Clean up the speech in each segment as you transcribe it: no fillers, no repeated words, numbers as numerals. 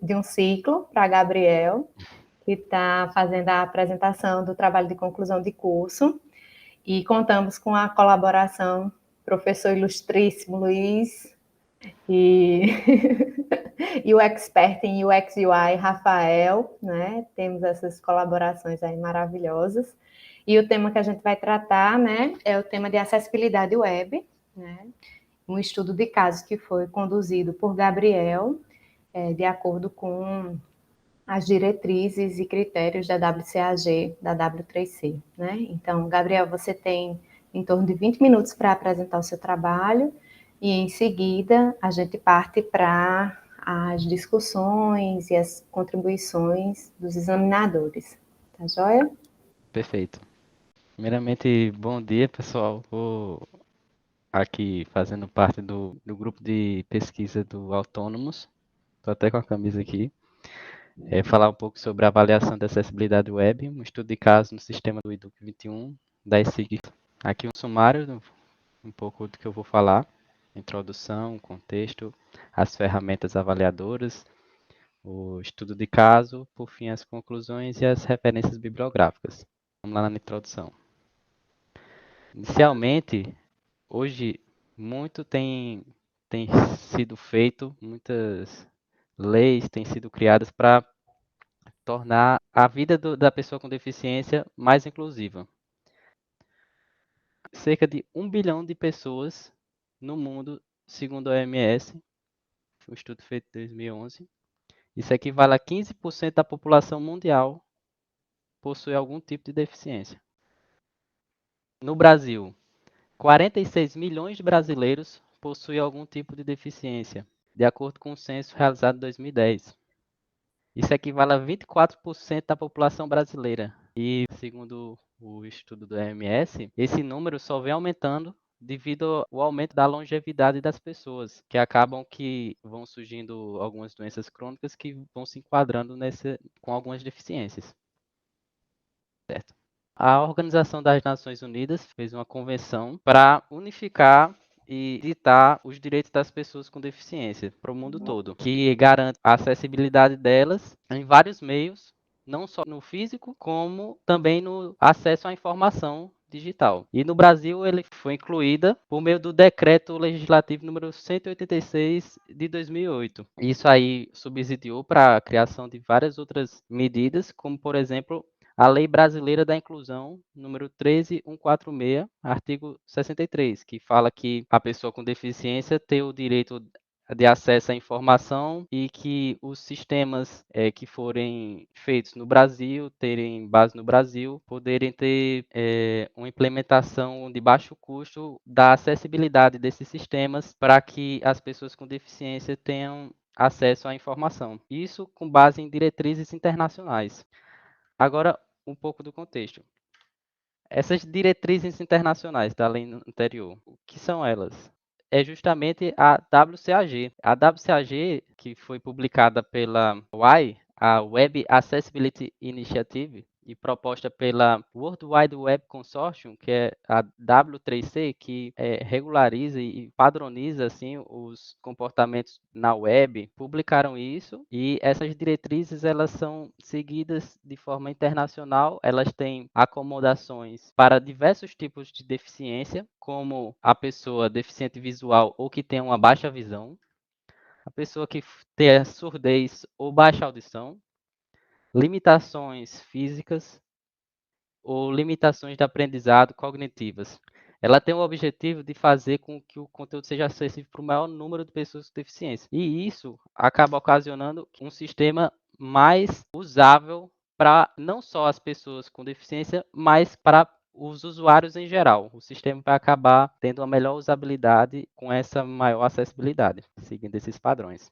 de um ciclo para Gabriel, que está fazendo a apresentação do trabalho de conclusão de curso, e contamos com a colaboração do professor ilustríssimo Luiz e, e o expert em UX UI, Rafael, né? Temos essas colaborações aí maravilhosas. E o tema que a gente vai tratar, né, é o tema de acessibilidade web, né? Um estudo de caso que foi conduzido por Gabriel, de acordo com as diretrizes e critérios da WCAG, da W3C, né? Então, Gabriel, você tem em torno de 20 minutos para apresentar o seu trabalho e, em seguida, a gente parte para as discussões e as contribuições dos examinadores. Tá joia? Perfeito. Primeiramente, bom dia, pessoal. Vou aqui fazendo parte do grupo de pesquisa do Autônomos. Estou até com a camisa aqui. Falar um pouco sobre a avaliação da acessibilidade web, um estudo de caso no sistema do IDUC 21, da ESIG. Aqui um sumário, um pouco do que eu vou falar. Introdução, contexto, as ferramentas avaliadoras, o estudo de caso, por fim as conclusões e as referências bibliográficas. Vamos lá na introdução. Inicialmente, hoje, muito tem sido feito, muitas leis têm sido criadas para tornar a vida da pessoa com deficiência mais inclusiva. Cerca de 1 bilhão de pessoas no mundo, segundo a OMS, um estudo feito em 2011, isso equivale a 15% da população mundial possui algum tipo de deficiência. No Brasil, 46 milhões de brasileiros possuem algum tipo de deficiência, de acordo com o censo realizado em 2010. Isso equivale a 24% da população brasileira. E, segundo o estudo do OMS, esse número só vem aumentando devido ao aumento da longevidade das pessoas, que acabam que vão surgindo algumas doenças crônicas que vão se enquadrando com algumas deficiências. Certo? A Organização das Nações Unidas fez uma convenção para unificar e ditar os direitos das pessoas com deficiência para o mundo todo, que garante a acessibilidade delas em vários meios, não só no físico, como também no acesso à informação digital. E no Brasil ele foi incluída por meio do Decreto Legislativo número 186 de 2008. Isso aí subsidiou para a criação de várias outras medidas, como por exemplo a Lei Brasileira da Inclusão, número 13146, artigo 63, que fala que a pessoa com deficiência tem o direito de acesso à informação e que os sistemas que forem feitos no Brasil, terem base no Brasil, poderem ter uma implementação de baixo custo da acessibilidade desses sistemas para que as pessoas com deficiência tenham acesso à informação. Isso com base em diretrizes internacionais. Agora, um pouco do contexto. Essas diretrizes internacionais da lei anterior, o que são elas? É justamente a WCAG. A WCAG, que foi publicada pela WAI, a Web Accessibility Initiative, e proposta pela World Wide Web Consortium, que é a W3C, que regulariza e padroniza assim os comportamentos na web, publicaram isso e essas diretrizes elas são seguidas de forma internacional. Elas têm acomodações para diversos tipos de deficiência, como a pessoa deficiente visual ou que tem uma baixa visão, a pessoa que tem surdez ou baixa audição, limitações físicas ou limitações de aprendizado cognitivas. Ela tem o objetivo de fazer com que o conteúdo seja acessível para o maior número de pessoas com deficiência. E isso acaba ocasionando um sistema mais usável para não só as pessoas com deficiência, mas para os usuários em geral. O sistema vai acabar tendo uma melhor usabilidade com essa maior acessibilidade, seguindo esses padrões.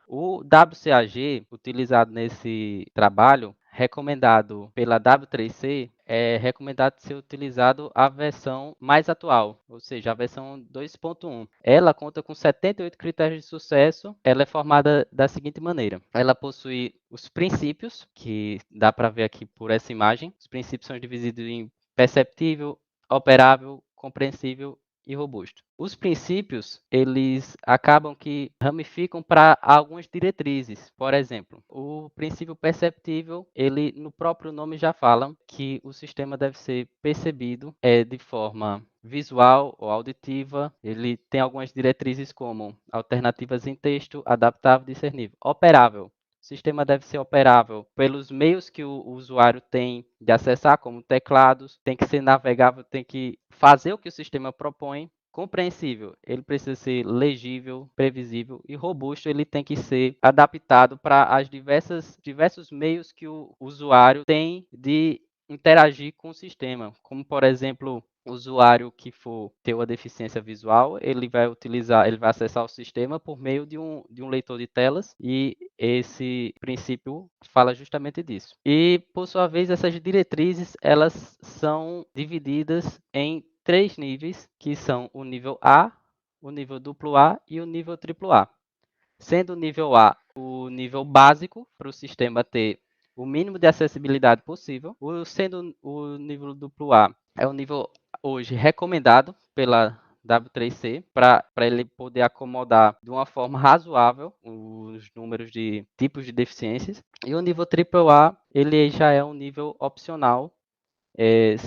O WCAG, utilizado nesse trabalho, recomendado pela W3C, é recomendado ser utilizado a versão mais atual, ou seja, a versão 2.1. Ela conta com 78 critérios de sucesso. Ela é formada da seguinte maneira. Ela possui os princípios, que dá para ver aqui por essa imagem. Os princípios são divididos em perceptível, operável, compreensível e robusto. Os princípios, eles acabam que ramificam para algumas diretrizes. Por exemplo, o princípio perceptível, ele no próprio nome já fala que o sistema deve ser percebido de forma visual ou auditiva. Ele tem algumas diretrizes como alternativas em texto, adaptável, discernível. Operável. O sistema deve ser operável pelos meios que o usuário tem de acessar, como teclados, tem que ser navegável, tem que fazer o que o sistema propõe. Compreensível, ele precisa ser legível, previsível e robusto, ele tem que ser adaptado para as diversos meios que o usuário tem de interagir com o sistema, como por exemplo, o usuário que for ter uma deficiência visual, ele vai acessar o sistema por meio de um leitor de telas e esse princípio fala justamente disso. E, por sua vez, essas diretrizes, elas são divididas em 3 níveis, que são o nível A, o nível AA e o nível AAA. Sendo o nível A o nível básico para o sistema ter o mínimo de acessibilidade possível, sendo o nível AA é o nível hoje recomendado pela W3C para ele poder acomodar de uma forma razoável os números de tipos de deficiências. E o nível AAA ele já é um nível opcional,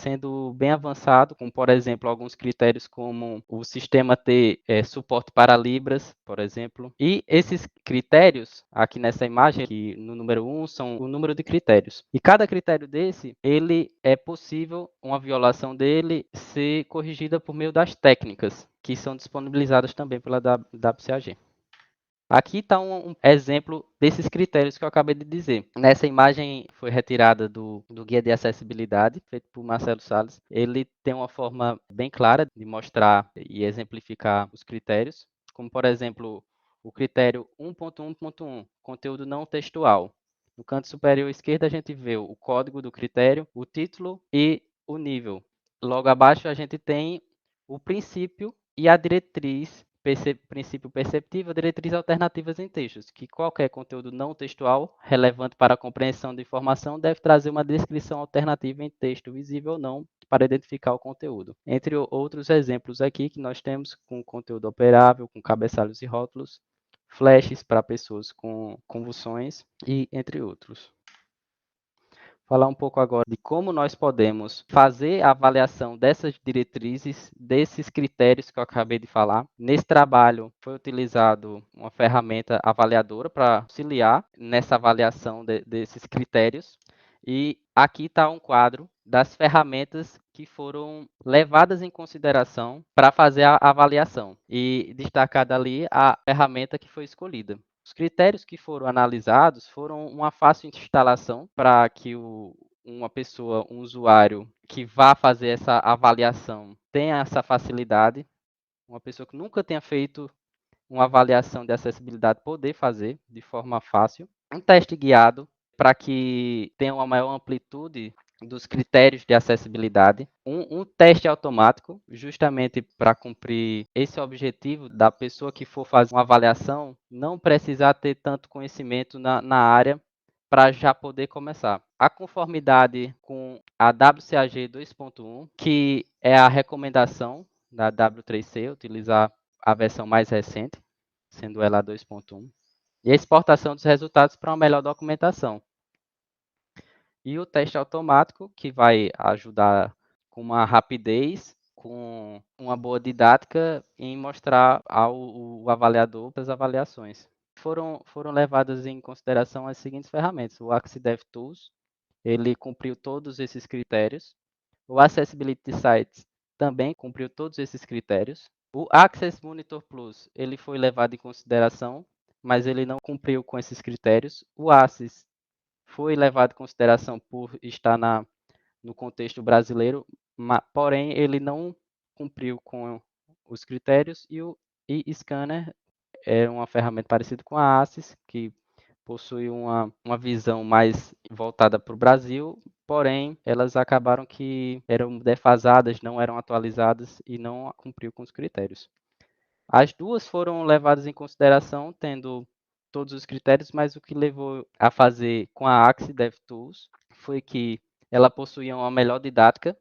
sendo bem avançado, com, por exemplo, alguns critérios como o sistema ter suporte para Libras, por exemplo. E esses critérios, aqui nessa imagem, que no número 1, são o número de critérios. E cada critério desse, ele é possível, uma violação dele, ser corrigida por meio das técnicas, que são disponibilizadas também pela WCAG. Aqui está um exemplo desses critérios que eu acabei de dizer. Nessa imagem foi retirada do Guia de Acessibilidade, feito por Marcelo Salles. Ele tem uma forma bem clara de mostrar e exemplificar os critérios, como, por exemplo, o critério 1.1.1, conteúdo não textual. No canto superior esquerdo, a gente vê o código do critério, o título e o nível. Logo abaixo, a gente tem o princípio e a diretriz, princípio perceptível, diretriz alternativas em textos, que qualquer conteúdo não textual relevante para a compreensão de informação deve trazer uma descrição alternativa em texto visível ou não para identificar o conteúdo. Entre outros exemplos aqui que nós temos com conteúdo operável, com cabeçalhos e rótulos, flashes para pessoas com convulsões e entre outros. Falar um pouco agora de como nós podemos fazer a avaliação dessas diretrizes, desses critérios que eu acabei de falar. Nesse trabalho foi utilizado uma ferramenta avaliadora para auxiliar nessa avaliação desses critérios. E aqui está um quadro das ferramentas que foram levadas em consideração para fazer a avaliação. E destacada ali a ferramenta que foi escolhida. Os critérios que foram analisados foram uma fácil instalação para que uma pessoa, um usuário que vá fazer essa avaliação tenha essa facilidade. Uma pessoa que nunca tenha feito uma avaliação de acessibilidade poder fazer de forma fácil. Um teste guiado para que tenha uma maior amplitude dos critérios de acessibilidade, um teste automático, justamente para cumprir esse objetivo da pessoa que for fazer uma avaliação, não precisar ter tanto conhecimento na área para já poder começar. A conformidade com a WCAG 2.1, que é a recomendação da W3C, utilizar a versão mais recente, sendo ela a 2.1, e a exportação dos resultados para uma melhor documentação. E o teste automático, que vai ajudar com uma rapidez, com uma boa didática em mostrar ao avaliador as avaliações. Foram levadas em consideração as seguintes ferramentas. O Axis DevTools, ele cumpriu todos esses critérios. O Accessibility Sites também cumpriu todos esses critérios. O Access Monitor Plus, ele foi levado em consideração, mas ele não cumpriu com esses critérios. O ACES foi levado em consideração por estar no contexto brasileiro, porém ele não cumpriu com os critérios. E o eScanner é uma ferramenta parecida com a ACES, que possui uma visão mais voltada para o Brasil, porém elas acabaram que eram defasadas, não eram atualizadas e não cumpriu com os critérios. As duas foram levadas em consideração, tendo todos os critérios, mas o que levou a fazer com a Axis DevTools foi que ela possuía uma melhor didática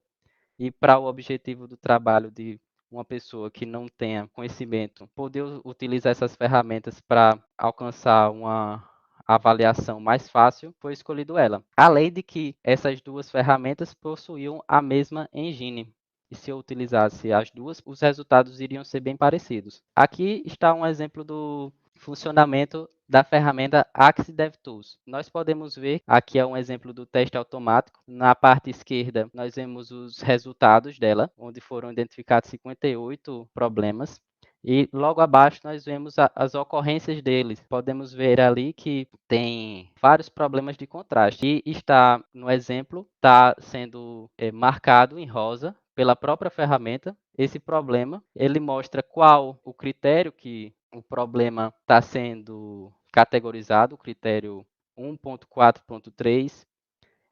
e para o objetivo do trabalho de uma pessoa que não tenha conhecimento poder utilizar essas ferramentas para alcançar uma avaliação mais fácil, foi escolhido ela. Além de que essas duas ferramentas possuíam a mesma engine. E se eu utilizasse as duas, os resultados iriam ser bem parecidos. Aqui está um exemplo do funcionamento da ferramenta Axis DevTools. Nós podemos ver, aqui é um exemplo do teste automático. Na parte esquerda, nós vemos os resultados dela, onde foram identificados 58 problemas. E logo abaixo nós vemos as ocorrências deles. Podemos ver ali que tem vários problemas de contraste. E está no exemplo, está sendo marcado em rosa pela própria ferramenta. Esse problema, ele mostra qual o critério que o problema está sendo categorizado, o critério 1.4.3.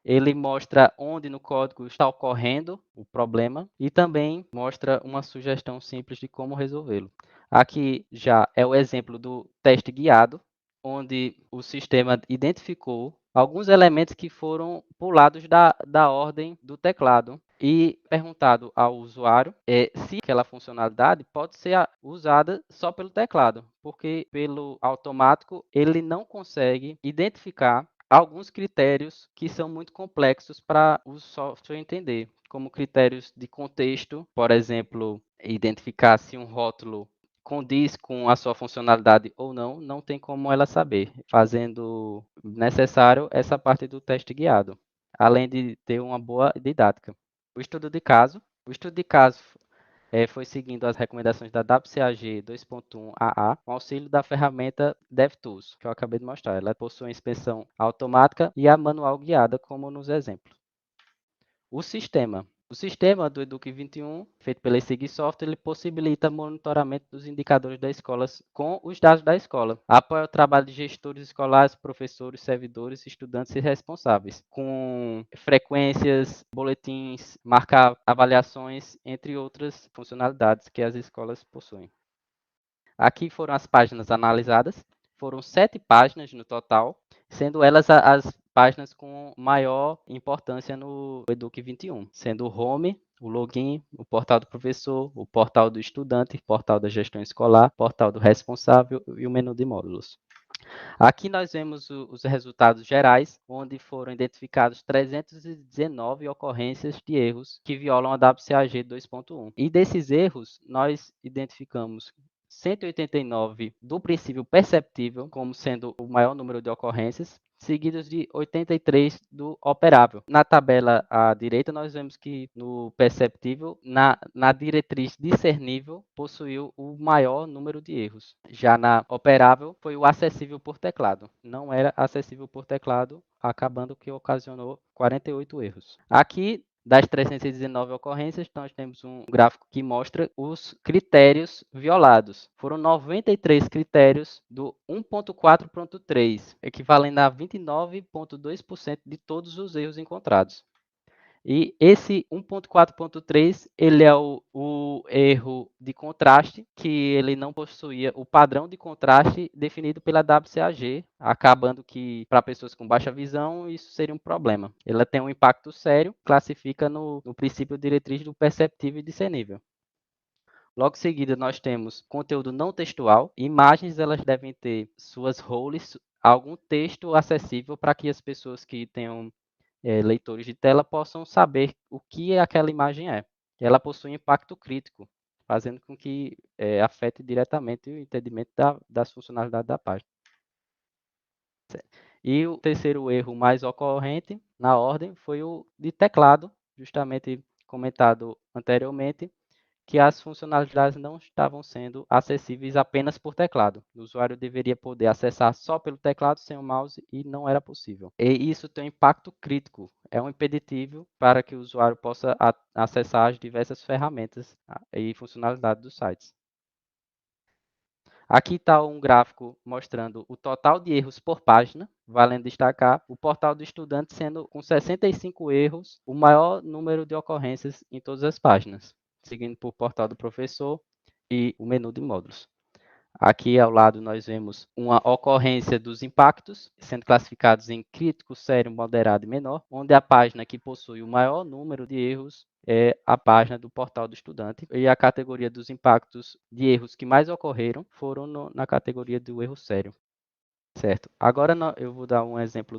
Ele mostra onde no código está ocorrendo o problema e também mostra uma sugestão simples de como resolvê-lo. Aqui já é o exemplo do teste guiado, onde o sistema identificou alguns elementos que foram pulados da ordem do teclado e perguntado ao usuário se aquela funcionalidade pode ser usada só pelo teclado, porque pelo automático ele não consegue identificar alguns critérios que são muito complexos para o software entender, como critérios de contexto, por exemplo, identificar se um rótulo condiz com a sua funcionalidade ou não, não tem como ela saber, fazendo necessário essa parte do teste guiado, além de ter uma boa didática. O estudo de caso foi seguindo as recomendações da WCAG 2.1 AA, com auxílio da ferramenta DevTools, que eu acabei de mostrar. Ela possui a inspeção automática e a manual guiada, como nos exemplos. O sistema do Eduque 21, feito pela SIG Software, ele possibilita monitoramento dos indicadores da escola com os dados da escola. Apoia o trabalho de gestores escolares, professores, servidores, estudantes e responsáveis, com frequências, boletins, marcar avaliações, entre outras funcionalidades que as escolas possuem. Aqui foram as páginas analisadas. Foram 7 páginas no total, sendo elas as páginas com maior importância no Eduque 21, sendo o Home, o Login, o Portal do Professor, o Portal do Estudante, o Portal da Gestão Escolar, o Portal do Responsável e o Menu de Módulos. Aqui nós vemos os resultados gerais, onde foram identificados 319 ocorrências de erros que violam a WCAG 2.1. E desses erros, nós identificamos 189 do princípio perceptível, como sendo o maior número de ocorrências, seguidos de 83 do operável. Na tabela à direita, nós vemos que no perceptível, na diretriz discernível, possuiu o maior número de erros. Já na operável, foi o acessível por teclado. Não era acessível por teclado, acabando que ocasionou 48 erros. Aqui, das 319 ocorrências, nós temos um gráfico que mostra os critérios violados. Foram 93 critérios do 1.4.3, equivalendo a 29,2% de todos os erros encontrados. E esse 1.4.3, ele é o erro de contraste, que ele não possuía o padrão de contraste definido pela WCAG, acabando que, para pessoas com baixa visão, isso seria um problema. Ela tem um impacto sério, classifica no princípio diretriz do perceptível e discernível. Logo em seguida, nós temos conteúdo não textual. Imagens, elas devem ter suas roles, algum texto acessível para que as pessoas que tenham leitores de tela possam saber o que aquela imagem é. Ela possui impacto crítico, fazendo com que afete diretamente o entendimento das funcionalidades da página. E o terceiro erro mais ocorrente na ordem foi o de teclado, justamente comentado anteriormente, que as funcionalidades não estavam sendo acessíveis apenas por teclado. O usuário deveria poder acessar só pelo teclado sem o mouse e não era possível. E isso tem um impacto crítico, é um impeditivo para que o usuário possa acessar as diversas ferramentas e funcionalidades dos sites. Aqui está um gráfico mostrando o total de erros por página, valendo destacar o portal do estudante sendo com 65 erros, o maior número de ocorrências em todas as páginas, seguindo por portal do professor e o menu de módulos. Aqui ao lado nós vemos uma ocorrência dos impactos, sendo classificados em crítico, sério, moderado e menor, onde a página que possui o maior número de erros é a página do portal do estudante, e a categoria dos impactos de erros que mais ocorreram foram na categoria do erro sério. Certo. Agora eu vou dar um exemplo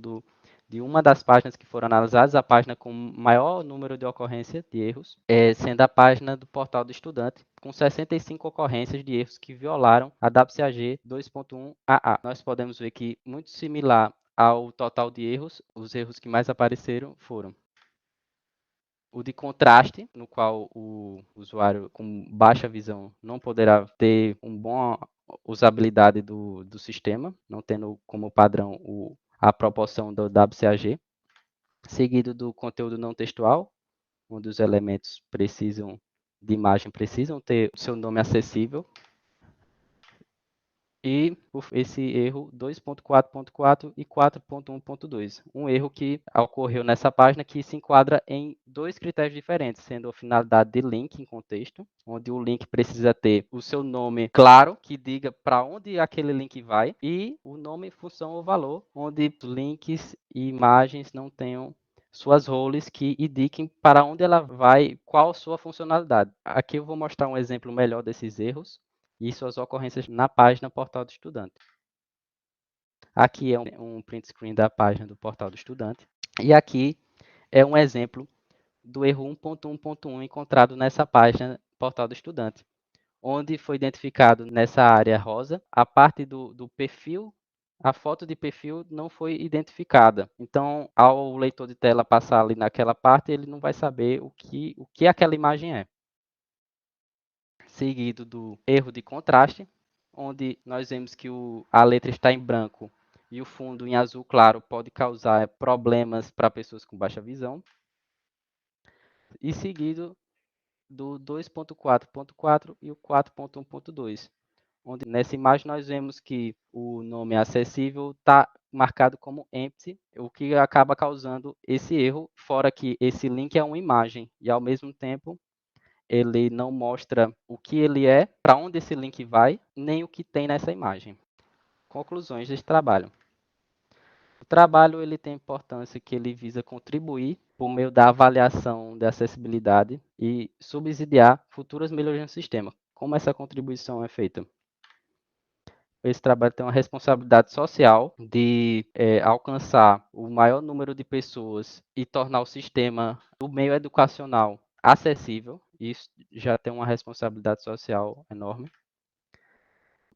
de uma das páginas que foram analisadas, a página com maior número de ocorrência de erros, sendo a página do portal do estudante, com 65 ocorrências de erros que violaram a WCAG 2.1AA. Nós podemos ver que, muito similar ao total de erros, os erros que mais apareceram foram o de contraste, no qual o usuário com baixa visão não poderá ter uma boa usabilidade do sistema, não tendo como padrão a proporção do WCAG, seguido do conteúdo não textual, onde os elementos de imagem precisam ter o seu nome acessível, e esse erro 2.4.4 e 4.1.2. Um erro que ocorreu nessa página que se enquadra em dois critérios diferentes, sendo a finalidade de link em contexto, onde o link precisa ter o seu nome claro, que diga para onde aquele link vai, e o nome, função ou valor, onde links e imagens não tenham suas roles que indiquem para onde ela vai, qual sua funcionalidade. Aqui eu vou mostrar um exemplo melhor desses erros e suas ocorrências na página Portal do Estudante. Aqui é um print screen da página do Portal do Estudante. E aqui é um exemplo do erro 1.1.1 encontrado nessa página Portal do Estudante, onde foi identificado nessa área rosa a parte do perfil. A foto de perfil não foi identificada. Então, ao leitor de tela passar ali naquela parte, ele não vai saber o que aquela imagem é. Seguido do erro de contraste, onde nós vemos que a letra está em branco e o fundo em azul claro pode causar problemas para pessoas com baixa visão. E seguido do 2.4.4 e o 4.1.2, onde nessa imagem nós vemos que o nome acessível está marcado como empty, o que acaba causando esse erro, fora que esse link é uma imagem e ao mesmo tempo ele não mostra o que ele é, para onde esse link vai, nem o que tem nessa imagem. Conclusões desse trabalho. O trabalho ele tem importância que ele visa contribuir por meio da avaliação da acessibilidade e subsidiar futuras melhorias no sistema. Como essa contribuição é feita? Esse trabalho tem uma responsabilidade social de alcançar o maior número de pessoas e tornar o sistema do meio educacional acessível. Isso já tem uma responsabilidade social enorme.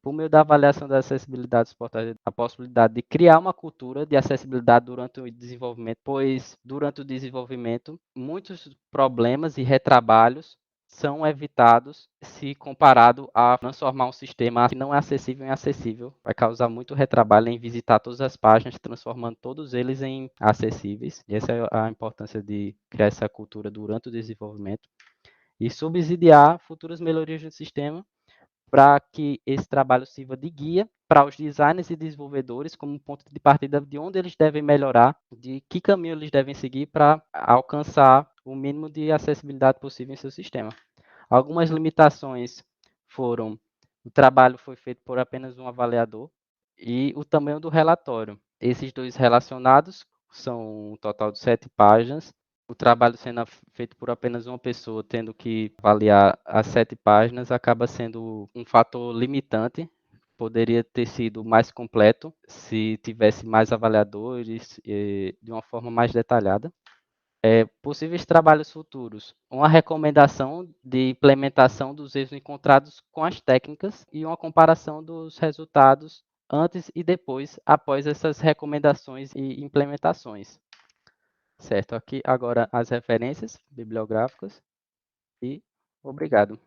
Por meio da avaliação da acessibilidade dos portais, a possibilidade de criar uma cultura de acessibilidade durante o desenvolvimento, pois durante o desenvolvimento muitos problemas e retrabalhos são evitados se comparado a transformar um sistema que não é acessível em acessível. Vai causar muito retrabalho em visitar todas as páginas, transformando todos eles em acessíveis. E essa é a importância de criar essa cultura durante o desenvolvimento e subsidiar futuras melhorias no sistema para que esse trabalho sirva de guia para os designers e desenvolvedores como ponto de partida de onde eles devem melhorar, de que caminho eles devem seguir para alcançar o mínimo de acessibilidade possível em seu sistema. Algumas limitações foram: o trabalho foi feito por apenas um avaliador e o tamanho do relatório. Esses dois relacionados são um total de 7 páginas. O trabalho sendo feito por apenas uma pessoa, tendo que avaliar as 7 páginas, acaba sendo um fator limitante. Poderia ter sido mais completo se tivesse mais avaliadores de uma forma mais detalhada. Possíveis trabalhos futuros: uma recomendação de implementação dos erros encontrados com as técnicas e uma comparação dos resultados antes e depois, após essas recomendações e implementações. Certo, aqui agora as referências bibliográficas e obrigado.